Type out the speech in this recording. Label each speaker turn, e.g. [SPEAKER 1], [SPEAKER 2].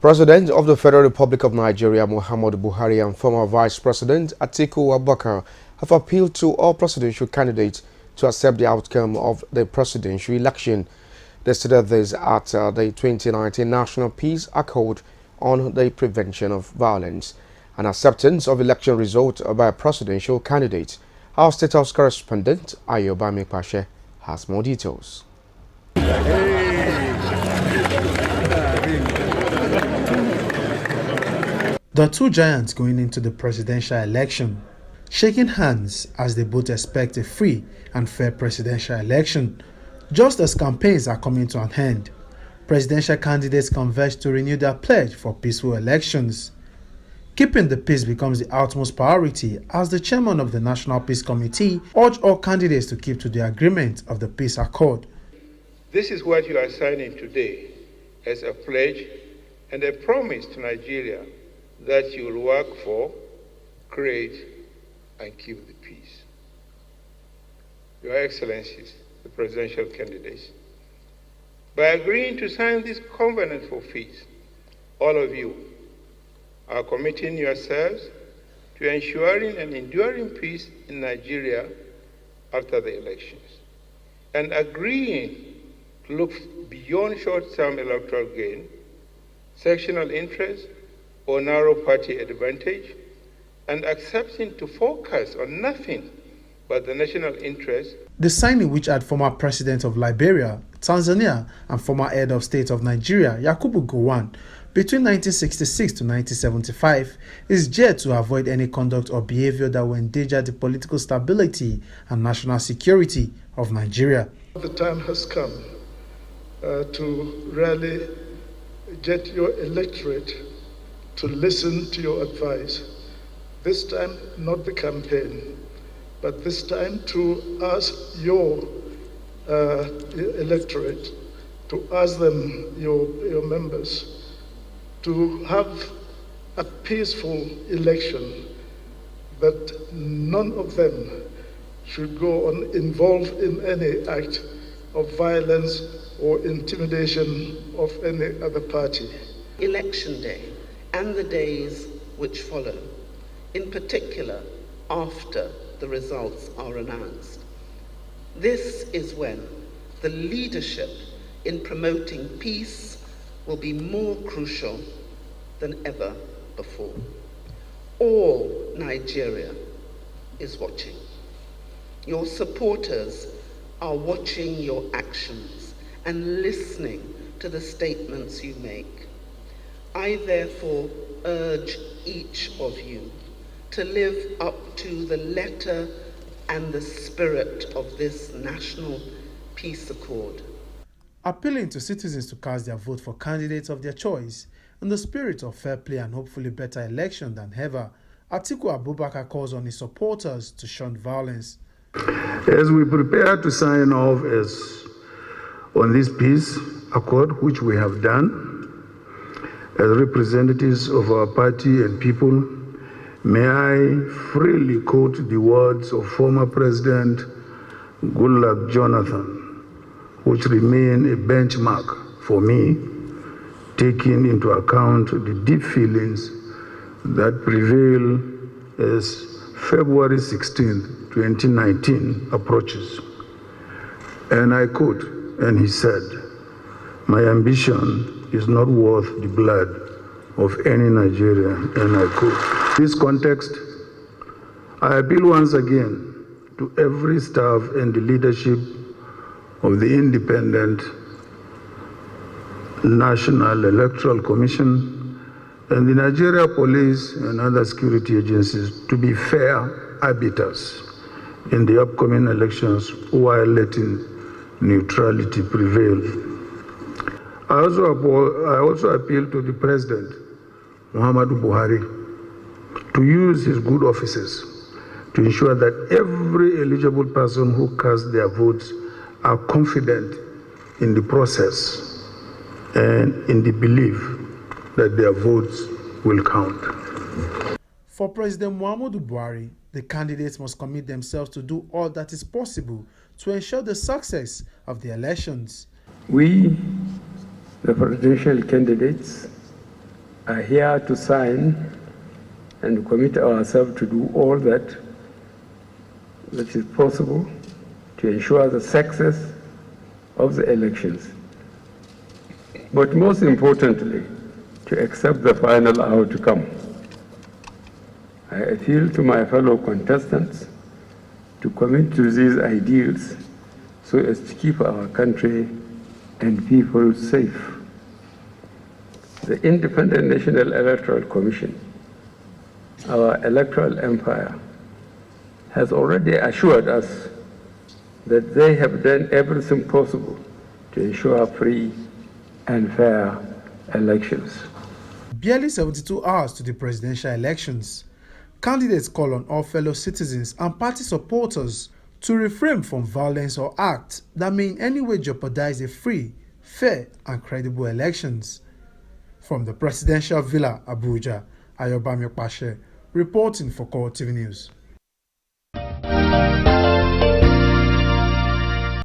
[SPEAKER 1] President of the Federal Republic of Nigeria, Muhammadu Buhari, and former Vice President ATIKU have appealed to all presidential candidates to accept the outcome of the presidential election. They stated this at the 2019 National Peace Accord on the prevention of violence and acceptance of election results by presidential candidates. Our State House correspondent, Ayobami Pashe, has more details.
[SPEAKER 2] The two giants going into the presidential election, shaking hands as they both expect a free and fair presidential election. Just as campaigns are coming to an end, presidential candidates converge to renew their pledge for peaceful elections. Keeping the peace becomes the utmost priority as the chairman of the National Peace Committee urged all candidates to keep to the agreement of the peace accord.
[SPEAKER 3] This is what you are signing today as a pledge and a promise to Nigeria that you will work for, create, and keep the peace. Your Excellencies, the presidential candidates, by agreeing to sign this covenant for peace, all of you are committing yourselves to ensuring an enduring peace in Nigeria after the elections, and agreeing to look beyond short-term electoral gain, sectional interest, or narrow party advantage, and accepting to focus on nothing but the national interest.
[SPEAKER 2] The signing, which had former president of Liberia, Tanzania, and former head of state of Nigeria, Yakubu Gowon, between 1966 to 1975, is geared to avoid any conduct or behavior that will endanger the political stability and national security of Nigeria.
[SPEAKER 4] The time has come to really get your electorate to listen to your advice. This time, not the campaign, but this time to ask your electorate, to ask them, your members, to have a peaceful election, that none of them should go on involved in any act of violence or intimidation of any other party.
[SPEAKER 5] Election day and the days which follow, in particular after the results are announced. This is when the leadership in promoting peace will be more crucial than ever before. All Nigeria is watching. Your supporters are watching your actions and listening to the statements you make. I therefore urge each of you to live up to the letter and the spirit of this National Peace Accord.
[SPEAKER 2] Appealing to citizens to cast their vote for candidates of their choice in the spirit of fair play and hopefully better election than ever, Atiku Abubakar calls on his supporters to shun violence.
[SPEAKER 6] As we prepare to sign off on this peace accord, which we have done, as representatives of our party and people, may I freely quote the words of former President Goodluck Jonathan, which remain a benchmark for me, taking into account the deep feelings that prevail as February 16, 2019 approaches. And I quote, and he said, "My ambition is not worth the blood of any Nigerian," and I quote. In this context, I appeal once again to every staff and the leadership of the Independent National Electoral Commission and the Nigeria Police and other security agencies to be fair arbiters in the upcoming elections while letting neutrality prevail. I also appeal to the President, Muhammadu Buhari, to use his good offices to ensure that every eligible person who casts their votes are confident in the process and in the belief that their votes will count.
[SPEAKER 2] For President Muhammadu Buhari, the candidates must commit themselves to do all that is possible to ensure the success of the elections.
[SPEAKER 7] We, the presidential candidates, are here to sign and commit ourselves to do all that is possible to ensure the success of the elections. But most importantly, to accept the final outcome. I appeal to my fellow contestants to commit to these ideals so as to keep our country and people safe. The Independent National Electoral Commission, our electoral empire, has already assured us that they have done everything possible to ensure free and fair elections.
[SPEAKER 2] Barely 72 hours to the presidential elections, candidates call on all fellow citizens and party supporters to refrain from violence or acts that may in any way jeopardize a free, fair and credible elections. From the Presidential Villa, Abuja, Ayobami Pashe, reporting for Core TV News.